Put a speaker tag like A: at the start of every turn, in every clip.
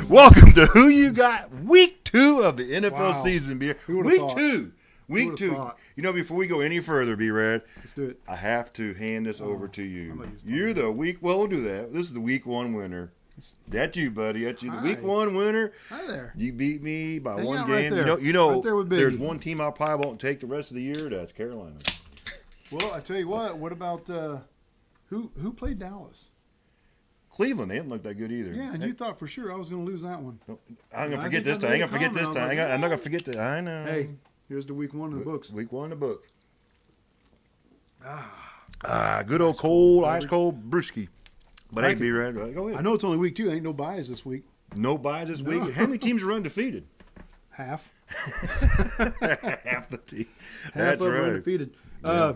A: Welcome to Who You Got, Week 2 of the NFL season, B-Rad. Week 2. Week 2. You know, before we go any further, B-Rad,
B: let's do it.
A: I have to hand this over to you. You're the week. Well, we'll do that. This is the Week 1 winner. That's you, buddy. That's you, the Week 1 winner.
B: Hi there.
A: You beat me by one
B: right
A: game.
B: There.
A: You know,
B: right there with
A: there's one team I probably won't take the rest of the year. That's Carolina.
B: Well, I tell you what. What about who played Dallas?
A: Cleveland, they didn't look that good either.
B: Yeah, and you thought for sure I was going to lose that one.
A: I'm going to forget this time. I'm not going to forget that. I know.
B: Hey, here's the Week 1 in the books.
A: Week 1 in the book. Good old cold, ice cold brewski. But hey, B-Rad, go ahead.
B: I know it's only Week 2. Ain't no buys this week.
A: No buys this week. How many teams are undefeated?
B: Half.
A: Half the team. That's
B: right.
A: Undefeated.
B: Yeah.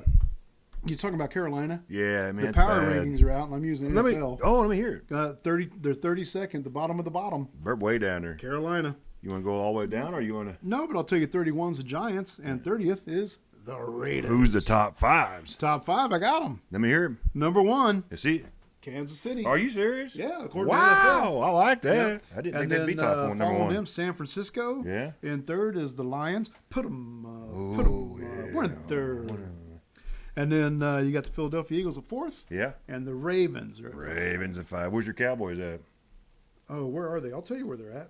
B: You're talking about Carolina?
A: Yeah, man.
B: The power rankings are out, and I'm using NFL.
A: Let me hear it.
B: They're 32nd, the bottom of the bottom.
A: Burp way down there.
B: Carolina.
A: You want to go all the way down, or you want to?
B: No, but I'll tell you, 31's the Giants, and 30th is the Raiders.
A: Who's the top fives?
B: Top 5, I got them.
A: Let me hear them.
B: Number 1.
A: You see?
B: Kansas City.
A: Are you serious?
B: Yeah, according
A: to NFL. I like that. Yeah. I didn't think they'd be top 1, number 1.
B: Following them, San Francisco.
A: Yeah.
B: And 3rd is the Lions. Put them one and 3rd. And then you got the Philadelphia Eagles at 4th.
A: Yeah.
B: And the Ravens are at 5.
A: Ravens at 5. Where's your Cowboys at?
B: Oh, where are they? I'll tell you where they're at.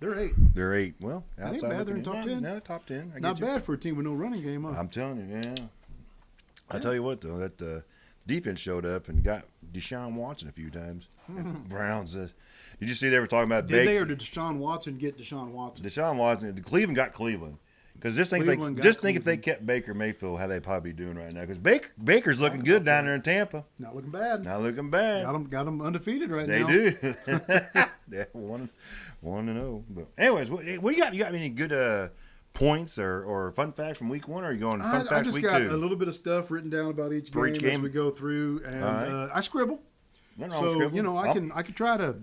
B: They're 8.
A: They're 8. Well,
B: outside bad. They're in top 10.
A: No, top 10.
B: Not bad for a team with no running game, huh?
A: I'm telling you, yeah. I tell you what, though, that defense showed up and got Deshaun Watson a few times. Browns. Did you see they were talking about
B: Did they or did Deshaun Watson get Deshaun Watson?
A: Deshaun Watson. Cleveland got Cleveland. Because just think if they kept Baker Mayfield, how they'd probably be doing right now. Because Baker's looking good down there in Tampa.
B: Not looking bad.
A: Not looking bad.
B: Got them undefeated right
A: now.
B: They
A: do. Yeah, 1-0. But anyways, what you got? You got any good points or fun facts from Week 1? Or are you going fun facts Week 2?
B: I just got a little bit of stuff written down about each game as we go through, and I scribble. You know, I can try to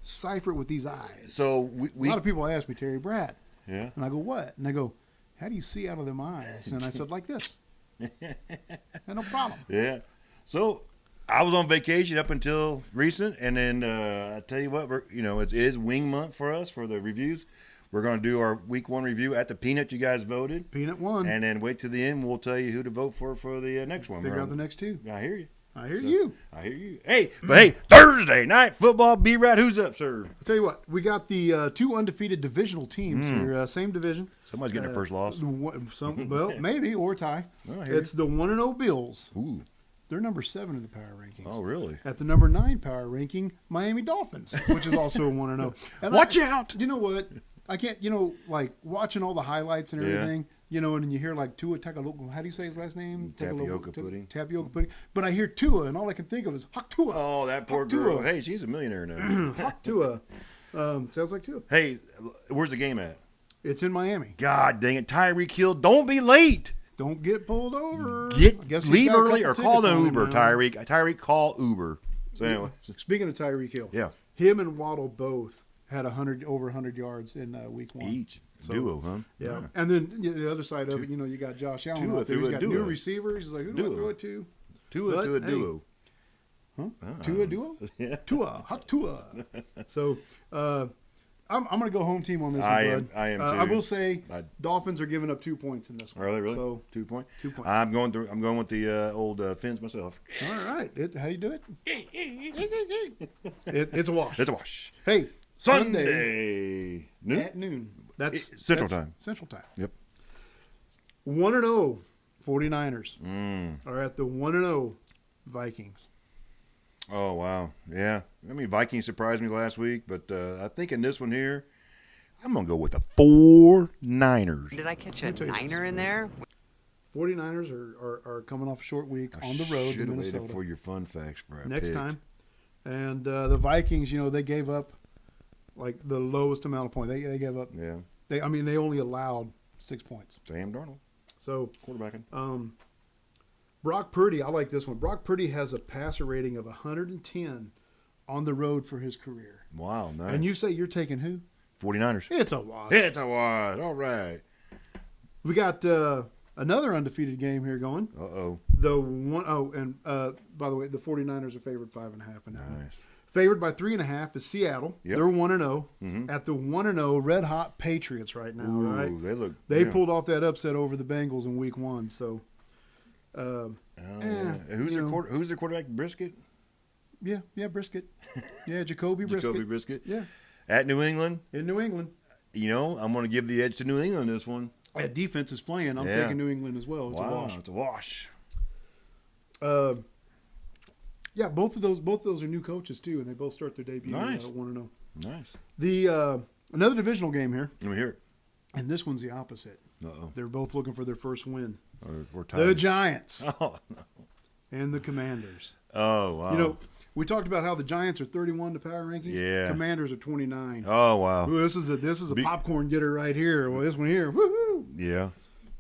B: cipher it with these eyes.
A: So
B: a lot of people ask me, Terry, Brad.
A: Yeah.
B: And I go, what? And they go, how do you see out of them eyes? And I said, like this. And no problem.
A: Yeah. So I was on vacation up until recent, and then I tell you what, it is wing month for us for the reviews. We're going to do our Week 1 review at the Peanut you guys voted.
B: Peanut won.
A: And then wait to the end. We'll tell you who to vote for the next one.
B: Figure out the next 2.
A: I hear you.
B: I hear you.
A: Hey, Thursday night football. B-Rad, who's up, sir?
B: I'll tell you what. We got the 2 undefeated divisional teams here. Same division.
A: Somebody's getting their first loss.
B: Well, maybe, or tie. It's the 1-0 Bills.
A: Ooh.
B: They're number 7 in the power rankings.
A: Oh, really?
B: At the number 9 power ranking, Miami Dolphins, which is also a 1-0. And
A: Watch out!
B: You know what? I can't, like watching all the highlights and everything, and then you hear like Tua Tagovailoa. How do you say his last name?
A: Tapioca pudding.
B: Tapioca pudding. But I hear Tua, and all I can think of is Hawk Tua.
A: Oh, that poor girl. Hey, she's a millionaire now.
B: Hawk Tua. Sounds like Tua.
A: Hey, where's the game at?
B: It's in Miami.
A: God dang it. Tyreek Hill, don't be late.
B: Don't get pulled over.
A: Leave early or call the Uber, Tyreek. Tyreek, call Uber. So anyway.
B: Speaking of Tyreek Hill.
A: Yeah.
B: Him and Waddle both had over 100 yards in Week 1.
A: Each. So, duo, huh?
B: Yeah. And then the other side of it, you got Josh Allen out there. He's got new receivers. He's like, who do I throw it to?
A: Tua duo.
B: Huh? Tua duo?
A: Yeah.
B: Tua. Hot Tua. So I'm going to go home team on this one, bud.
A: I am too.
B: I will say Dolphins are giving up 2 points in this one.
A: Are they really?
B: So,
A: 2 points?
B: 2 points.
A: I'm going with the old Fins myself.
B: All right. How do you do it? It's a wash.
A: It's a wash.
B: Hey.
A: Sunday
B: at noon. That's
A: Central Time.
B: Central Time.
A: Yep.
B: 1-0 49ers are at the 1-0 Vikings.
A: Oh, wow. Yeah. I mean, Vikings surprised me last week, but I think in this one here, I'm going to go with the 49ers.
C: Did I catch a niner in there?
B: 49ers are coming off a short week on the road in Minnesota.
A: Waited for your fun facts for
B: next time. And the Vikings, they gave up like the lowest amount of points. They gave up.
A: Yeah.
B: They only allowed 6 points.
A: Sam Darnold.
B: So
A: quarterbacking.
B: Brock Purdy, I like this one. Brock Purdy has a passer rating of 110 on the road for his career.
A: Wow, nice.
B: And you say you're taking who?
A: 49ers.
B: It's a wash.
A: It's a wash. All right.
B: We got another undefeated game here going.
A: Uh-oh.
B: And by the way, the 49ers are favored 5.5 and a half.
A: Nice.
B: Favored by 3.5 is Seattle.
A: Yep.
B: They're 1-0 at the 1-0 red hot Patriots right now.
A: Ooh,
B: right? They pulled off that upset over the Bengals in Week 1. So,
A: who's their quarterback? Brisket.
B: Yeah, Brisket. Yeah, Jacoby Brisket.
A: Jacoby Brisket.
B: Yeah,
A: at New England.
B: In New England.
A: I'm going to give the edge to New England this one.
B: That defense is playing. I'm taking New England as well. It's a wash.
A: It's a wash.
B: Yeah, both of those are new coaches too, and they both start their debut at 1-0.
A: Nice.
B: The another divisional game here.
A: Let me hear it.
B: And this one's the opposite.
A: Uh-oh.
B: They're both looking for their first win.
A: We're tied.
B: The Giants.
A: Oh, no.
B: And the Commanders.
A: Oh, wow.
B: We talked about how the Giants are 31 to power rankings.
A: Yeah.
B: Commanders are 29.
A: Oh, wow.
B: Ooh, this is a popcorn getter right here. Well, this one here. Woohoo!
A: Yeah.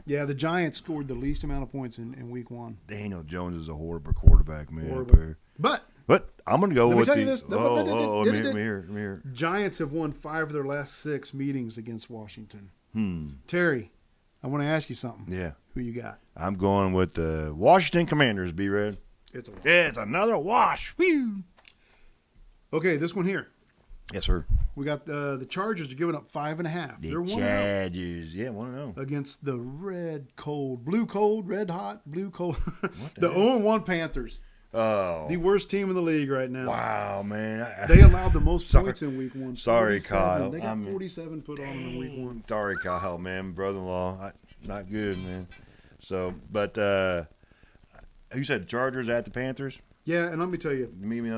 B: Yeah, the Giants scored the least amount of points in Week 1.
A: Daniel Jones is a horrible quarterback, man.
B: Horrible. But
A: I'm going to go with
B: let me tell you this.
A: Let me hear.
B: Giants have won 5 of their last 6 meetings against Washington. Terry, I want to ask you something.
A: Yeah.
B: Who you got?
A: I'm going with the Washington Commanders, B-Rad. It's another wash. Whew.
B: Okay, this one here.
A: Yes, sir.
B: We got the Chargers are giving up 5.5. They're 1-0.
A: Chargers. Yeah, 1-0.
B: Against the blue cold, red hot, blue cold. The 0-1 Panthers.
A: Oh.
B: The worst team in the league right now.
A: Wow, man.
B: They allowed the most points in Week 1.
A: Sorry,
B: 47.
A: Kyle.
B: They got 47 put on them in Week 1.
A: Sorry, Kyle, man. Brother-in-law. Not good, man. So, but you said Chargers at the Panthers?
B: Yeah, and let me tell you.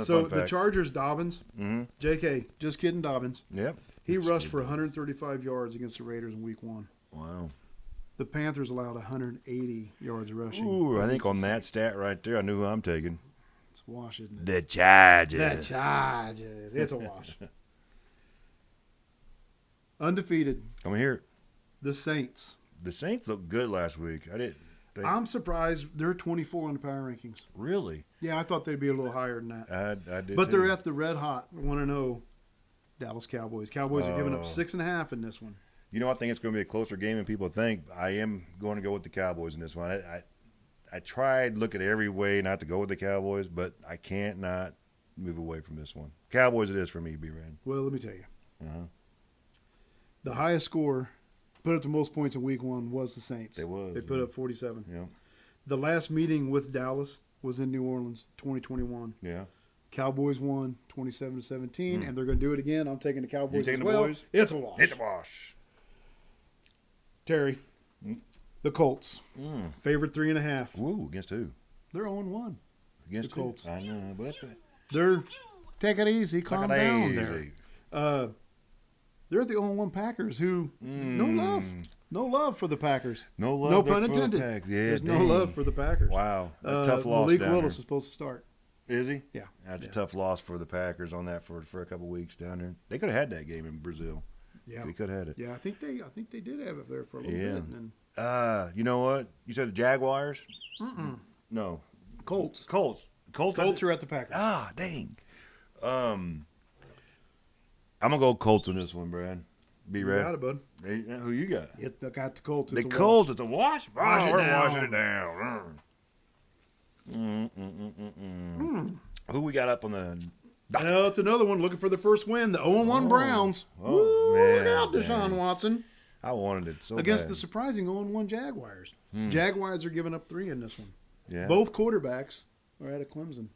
A: So
B: the Chargers, Dobbins, JK, just kidding, Dobbins.
A: Yep.
B: He rushed for 135 yards against the Raiders in Week 1.
A: Wow.
B: The Panthers allowed 180 yards rushing.
A: Ooh, I think on that stat right there, I knew who I'm taking.
B: It's a wash, isn't it?
A: The Chargers.
B: The Chargers. It's a wash. Undefeated.
A: Come here.
B: The Saints.
A: The Saints looked good last week.
B: I'm surprised they're 24 on the power rankings.
A: Really?
B: Yeah, I thought they'd be a little higher than that.
A: I did.
B: But they're at the red hot 1-0 Dallas Cowboys. Cowboys are giving up 6.5 in this one.
A: I think it's going to be a closer game than people think. I am going to go with the Cowboys in this one. I tried looking every way not to go with the Cowboys, but I can't not move away from this one. Cowboys it is for me, B-Rad.
B: Well, let me tell you. The highest score, put up the most points in Week 1 was the Saints.
A: They
B: put up 47.
A: Yeah.
B: The last meeting with Dallas was in New Orleans, 2021.
A: Yeah.
B: Cowboys won 27-17, and they're going to do it again. I'm taking the Cowboys
A: you taking
B: as well.
A: The boys?
B: It's a wash.
A: It's a wash.
B: Terry, the Colts, favored 3.5.
A: Woo, against who?
B: They're 0-1.
A: Against
B: the Colts.
A: I know, but
B: they're take it easy, calm down
A: easy.
B: There. They're at the 0-1 Packers, who no love for the Packers.
A: No love.
B: No pun intended.
A: Yeah,
B: there's no love for the Packers.
A: Wow, a tough loss.
B: Malik
A: down
B: Willis
A: there.
B: is supposed to start.
A: Is he?
B: Yeah,
A: that's a tough loss for the Packers on that for a couple weeks down there. They could have had that game in Brazil.
B: Yeah,
A: they could have had it.
B: Yeah, I think they did have it there for a little bit. And
A: you know what? You said the Jaguars? No,
B: Colts.
A: Colts
B: are at the Packers.
A: Ah, dang. I'm gonna go Colts on this one, Brad. B-Rad.
B: You got it, bud.
A: Hey, who you got?
B: I got the Colts.
A: The Colts. It's a wash.
B: Wash
A: we're
B: down.
A: washing it down. Who we got up on the?
B: No, it's another one looking for the first win. The 0-1 Browns.
A: Oh, man,
B: look out, Deshaun Watson.
A: I wanted it so
B: against
A: bad.
B: the surprising 0-1 Jaguars. Jaguars are giving up 3 in this one.
A: Yeah.
B: Both quarterbacks are out of Clemson.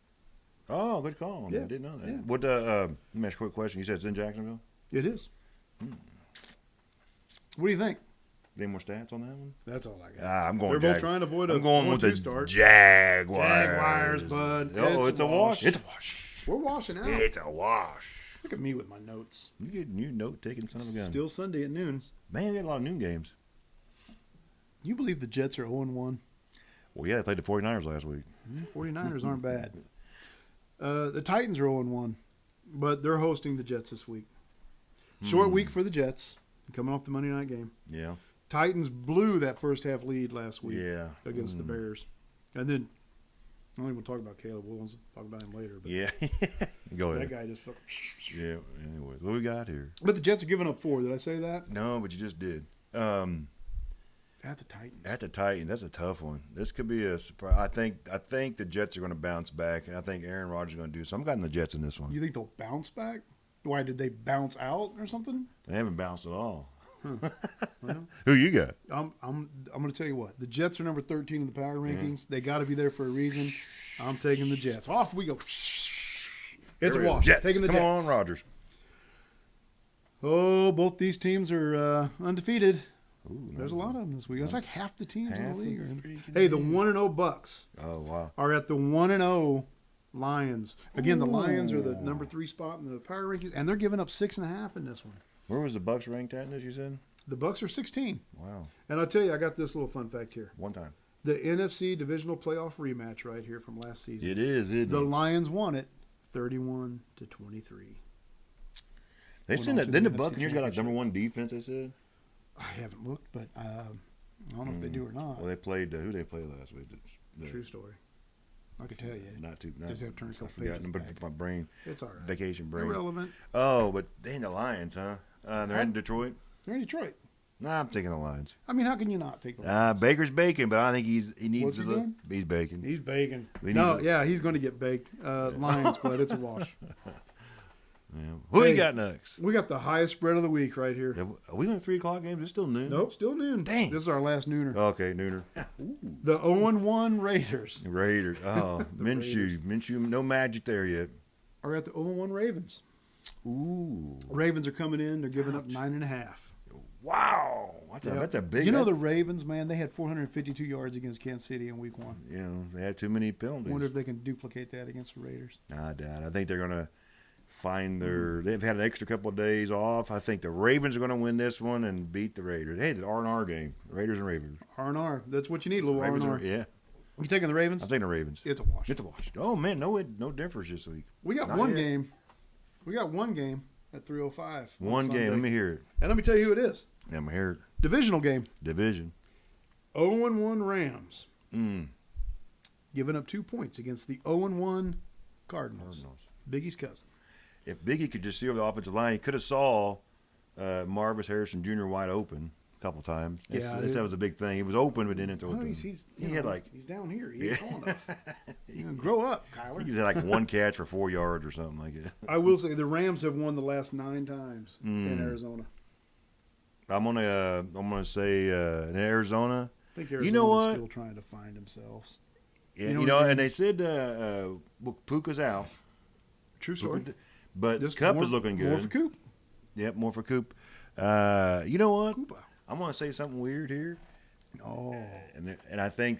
A: Oh, good call.
B: Yeah.
A: I didn't know that.
B: Yeah.
A: What? Let me ask you a quick question. You said it's in Jacksonville.
B: It is. What do you think?
A: Any more stats on that one?
B: That's all I got.
A: I'm going.
B: They're both trying to avoid
A: I'm going with the
B: start.
A: Jaguars.
B: Jaguars, bud.
A: Oh, it's a wash. It's a wash.
B: We're washing out.
A: It's a wash.
B: Look at me with my notes.
A: You note taking son of a gun.
B: Still Sunday at noon.
A: Man, we got a lot of noon games.
B: You believe the Jets are 0-1?
A: Well, yeah, they played the 49ers last week.
B: 49ers aren't bad. The Titans are 0-1, but they're hosting the Jets this week. Short week for the Jets, coming off the Monday night game.
A: Yeah.
B: Titans blew that first half lead last week
A: against
B: the Bears. And then, I don't even talk about Caleb Williams. Talk about him later. But
A: yeah. Go ahead.
B: That guy just fucking...
A: Yeah, anyways. What we got here?
B: But the Jets are giving up 4. Did I say that?
A: No, but you just did.
B: Have At the Titans.
A: At the Titans, that's a tough one. This could be a surprise. I think the Jets are going to bounce back, and I think Aaron Rodgers is going to do something. I'm got the Jets in this one.
B: You think they'll bounce back? Why, did they bounce out or something?
A: They haven't bounced at all.
B: Well,
A: Who you got?
B: I'm going to tell you what. The Jets are number 13 in the power rankings. They got to be there for a reason. I'm taking the Jets. Off we go. It's a wash.
A: Jets.
B: Taking the
A: Come
B: Jets.
A: on, Rodgers.
B: Oh, both these teams are undefeated.
A: Ooh,
B: There's a lot of them this week. It's like half the teams in
A: Half
B: the league.
A: the
B: Are
A: freaking
B: hey, the
A: league.
B: 1-0 Bucks
A: Oh, wow.
B: are at the 1-0 Lions. Again, the Lions are the number 3 spot in the power rankings, and they're giving up 6.5 in this one.
A: Where was the Bucks ranked at, as you said?
B: The Bucks are 16.
A: Wow.
B: And I'll tell you, I got this little fun fact here.
A: One time.
B: The NFC divisional playoff rematch right here from last season.
A: It is, isn't
B: The
A: it?
B: Lions won it 31-23.
A: They said that. Then the Buccaneers got like number 1 defense, they said?
B: I haven't looked, but I don't know if they do or not.
A: Well, they played, who they played last week?
B: True story. I could tell you.
A: Not too.
B: Just have to turn a couple
A: I forgot,
B: pages
A: but
B: back.
A: my brain,
B: It's all right.
A: vacation brain.
B: Irrelevant.
A: Oh, but they ain't the Lions, huh? They're in Detroit?
B: They're in Detroit.
A: Nah, I'm taking the Lions.
B: I mean, how can you not take the Lions?
A: Baker's baking, but I think he needs
B: What's he
A: to look.
B: doing?
A: He's baking.
B: He's baking.
A: We need
B: No,
A: to-
B: yeah, he's going to get baked. Lions, but it's a wash.
A: Yeah. Who
B: Hey.
A: you got next?
B: We got the highest spread of the week right here.
A: Yeah, are we on 3 o'clock games? It's still noon.
B: Nope, still noon.
A: Dang.
B: This is our last nooner.
A: Okay, nooner.
B: The 0-1 Raiders
A: Raiders. Oh,
B: Raiders.
A: Minshew. No magic there yet.
B: are at the 0-1 Ravens.
A: Ooh.
B: Ravens are coming in. They're giving up 9.5.
A: Wow. That's a big.
B: You know the Ravens, man, they had 452 yards against Kansas City in week 1.
A: You know, they had too many
B: I
A: penalties.
B: wonder if they can duplicate that against the Raiders.
A: I doubt. I think they're gonna find their. They've had an extra couple of days off. I think the Ravens are gonna win this one and beat the Raiders. Hey, the R&R game, Raiders and Ravens.
B: R&R. That's what you need, a little
A: Ravens
B: R&R.
A: yeah,
B: You taking the Ravens?
A: I'm taking the Ravens.
B: It's a wash.
A: It's a wash. Oh man, no difference this week.
B: We got
A: Not
B: one
A: yet.
B: game. We got one game at 3:05. on
A: One
B: Sunday.
A: game. Let me hear it.
B: And let me tell you who it is.
A: Let me hear it.
B: Divisional game.
A: Division.
B: 0-1 Rams.
A: Mm.
B: Giving up 2 points against the 0-1 Cardinals. Biggie's cousin.
A: If Biggie could just see over the offensive line, he could have saw Marvis Harrison Jr. wide open a couple times.
B: Yeah,
A: that was a big thing. He was open, but didn't throw it.
B: Oh,
A: to him.
B: he's
A: He had like
B: he's down here. He ain't tall enough. You know, grow up, Kyler.
A: he had like one catch for 4 yards or something like it.
B: I will say the Rams have won the last 9 times
A: Mm.
B: in Arizona.
A: I'm gonna say in Arizona.
B: I think Arizona's
A: You know what?
B: still trying to find themselves.
A: Yeah,
B: You know
A: you
B: what
A: know,
B: I mean?
A: and they said Puka's out,
B: True story.
A: but
B: Just
A: Cup
B: more-
A: is looking good.
B: More for Coop.
A: Yep, more for Coop. You know what?
B: Koopa.
A: I'm gonna say something weird here,
B: Oh.
A: and I think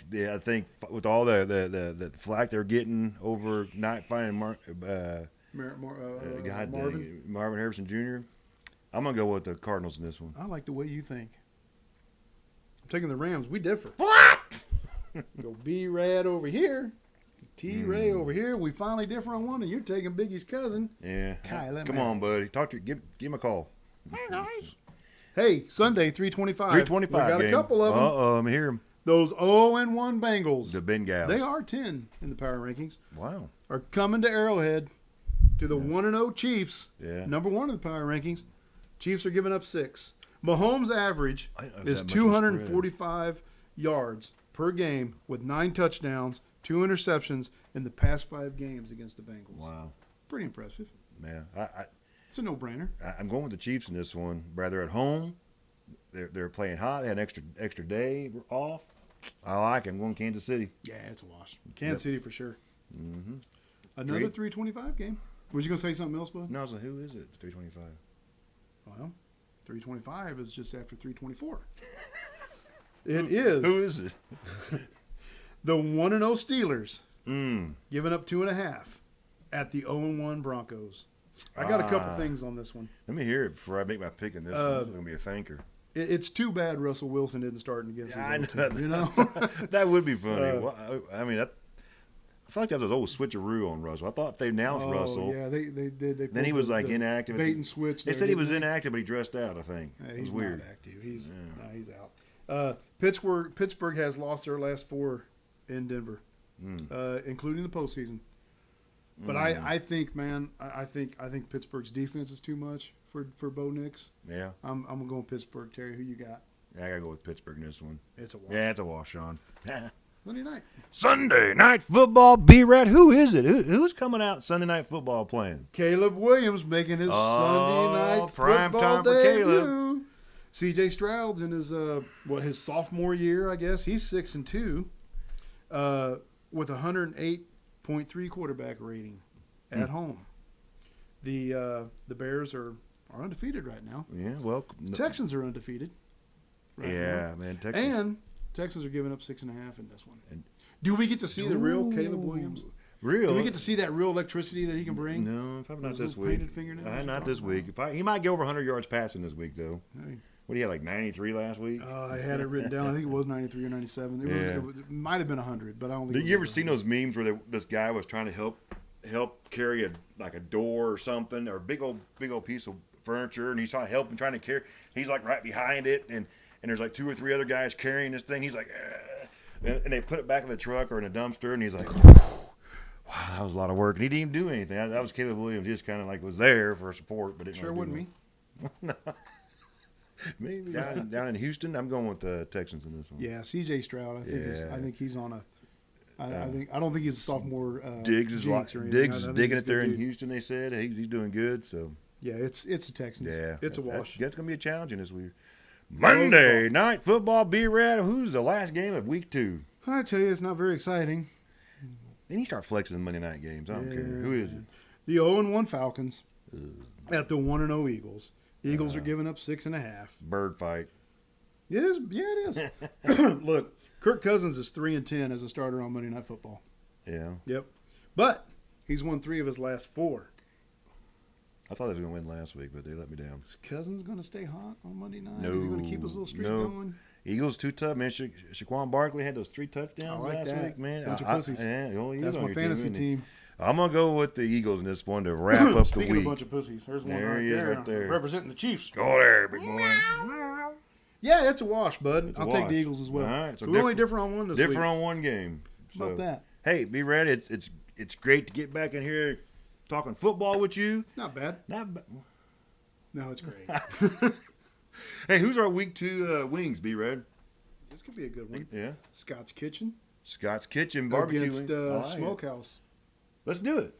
A: with all the flack they're getting over not finding
B: Mar-
A: God
B: Marvin.
A: dang it, Marvin Harrison Jr. I'm gonna go with the Cardinals in this one.
B: I like the way you think. I'm taking the Rams. We differ.
A: What?
B: Go B-Rad over here. T-Ray
A: Hmm.
B: over here. We finally differ on one, and you're taking Biggie's cousin.
A: Yeah.
B: Kai, let
A: Come
B: me-
A: on, buddy. Talk to give him a call.
B: Hey, Sunday, 325.
A: 325.
B: We got
A: game.
B: a couple of them.
A: I'm hear him.
B: Those 0-1 Bengals.
A: The Bengals.
B: They are 10 in the power rankings.
A: Wow.
B: Are coming to Arrowhead to the 1-0 Chiefs.
A: Yeah.
B: Number 1 in the power rankings. Chiefs are giving up 6. Mahomes' average
A: I didn't know
B: is
A: that much was
B: 245 yards per game with 9 touchdowns, 2 interceptions in the past 5 games against the Bengals.
A: Wow.
B: Pretty impressive.
A: Man,
B: It's a no-brainer.
A: I'm going with the Chiefs in this one. Rather at home, they're playing hot. They had an extra day off. I like it. I'm going Kansas City.
B: Yeah, it's a wash. Kansas City for sure.
A: Mm-hmm.
B: Another 325 game. Was you going to say something else, bud?
A: No, so who is it? 325.
B: Well, 325 is just after 324. It is
A: Who is it?
B: the 1-0 Steelers
A: Mm.
B: giving up 2.5 at the 0-1 Broncos. I got a couple things on this one.
A: Let me hear it before I make my pick in this one. This is going to be a thinker.
B: It's too bad Russell Wilson didn't start against
A: Yeah, I
B: his
A: know
B: old team, you know?
A: That would be funny.
B: Uh,
A: Well, I mean, I feel like that was an old switcheroo on Russell. I thought if they announced Russell,
B: yeah, they did.
A: then he was like inactive.
B: Bait and switch.
A: They
B: there,
A: said he
B: didn't
A: was
B: they?
A: inactive, but he dressed out, I think.
B: Yeah,
A: It was
B: he's
A: weird.
B: not active. He's out. Pittsburgh has lost their last 4 in Denver, including the postseason. But I think, man, I think Pittsburgh's defense is too much for Bo Nix.
A: Yeah.
B: I'm going Pittsburgh. Terry, who you got?
A: I gotta go with Pittsburgh in this one.
B: It's a wash.
A: Yeah, it's a wash, Sean.
B: Monday night.
A: Sunday night football. B-Rad. Who is it? Who's coming out Sunday night football playing?
B: Caleb Williams making his Sunday night
A: prime
B: football
A: time for
B: debut.
A: Caleb.
B: C.J. Stroud's in his sophomore year, I guess. He's 6-2, with 108.3 quarterback rating at home. The Bears are undefeated right now.
A: Yeah, well,
B: Texans are undefeated. Right
A: yeah,
B: now.
A: man. Texans.
B: And Texans are giving up 6.5 in this one. Do we get to see the real Caleb Williams?
A: Real?
B: Do we get to see that real electricity that he can bring?
A: No, probably not
B: Those
A: this
B: little
A: week.
B: painted fingernails?
A: Not this week. He might get over 100 yards passing this week, though.
B: Hey.
A: What do you have, like 93 last week?
B: I had it written down. I think it was 93 or 97. It might have been 100, but I don't think.
A: Did you ever seen those memes where this guy was trying to help carry a door or something, or a big old piece of furniture, and he's trying to help him, trying to carry. He's like right behind it, and there's like 2 or 3 other guys carrying this thing. He's like, and they put it back in the truck or in a dumpster, and he's like, wow, that was a lot of work, and he didn't even do anything. That was Caleb Williams. He just kind of like was there for support, but didn't
B: Sure
A: really
B: wouldn't
A: do
B: me.
A: Maybe down in Houston. I'm going with the Texans in this one.
B: Yeah, C.J. Stroud. I think he's on a. I don't think he's a sophomore.
A: Diggs is digging it there in
B: dude.
A: Houston. They said he's doing good. So
B: yeah, it's a Texans.
A: yeah,
B: it's a wash.
A: That's gonna be a challenge in this week. Monday night football. B-Rad. Who's the last game of week 2?
B: I tell you, it's not very exciting.
A: Then you start flexing the Monday night games. I don't care. Who is it?
B: The 0-1 Falcons at the 1-0 Eagles. Eagles are giving up 6.5.
A: Bird fight.
B: It is. Yeah, it is. Look, Kirk Cousins is 3-10 as a starter on Monday Night Football.
A: Yeah.
B: Yep. But he's won 3 of his last 4.
A: I thought they were going to win last week, but they let me down.
B: Is Cousins going to stay hot on Monday night?
A: No.
B: Is he going to keep his little streak going?
A: Eagles too tough, man. Shaquan Barkley had those 3 touchdowns
B: I like
A: last
B: that.
A: week, man.
B: Bunch of pussies. That's my fantasy team.
A: I'm going to go with the Eagles in this one to wrap up the
B: Speaking
A: week.
B: of a bunch of pussies, there's one
A: There he is right there.
B: representing the Chiefs.
A: Go there, big boy.
B: Yeah, it's a wash, bud.
A: It's a
B: I'll take
A: wash.
B: the Eagles as well.
A: All right,
B: so we're only different on one this week.
A: Different on one game.
B: How about that?
A: Hey, B-Rad, it's great to get back in here talking football with you.
B: It's not bad.
A: Not bad.
B: No, it's great.
A: Hey, who's our week 2 wings, B-Rad?
B: This could be a good one.
A: Yeah.
B: Scott's Kitchen
A: Scott's Kitchen barbecue
B: against
A: wings. I like it.
B: Smokehouse.
A: Let's do it.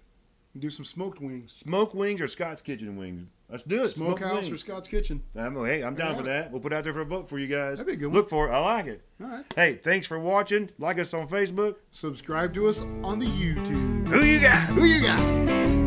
B: Do some smoked wings.
A: Smoked wings or Scott's Kitchen wings? Let's do it. Smoked
B: Smokehouse
A: wings.
B: or Scott's Kitchen.
A: I'm down for that. We'll put it out there for a vote for you guys.
B: That'd be a good one.
A: Look for it. I like it.
B: All right.
A: Hey, thanks for watching. Like us on Facebook.
B: Subscribe to us on the YouTube.
A: Who you got?
B: Who you got?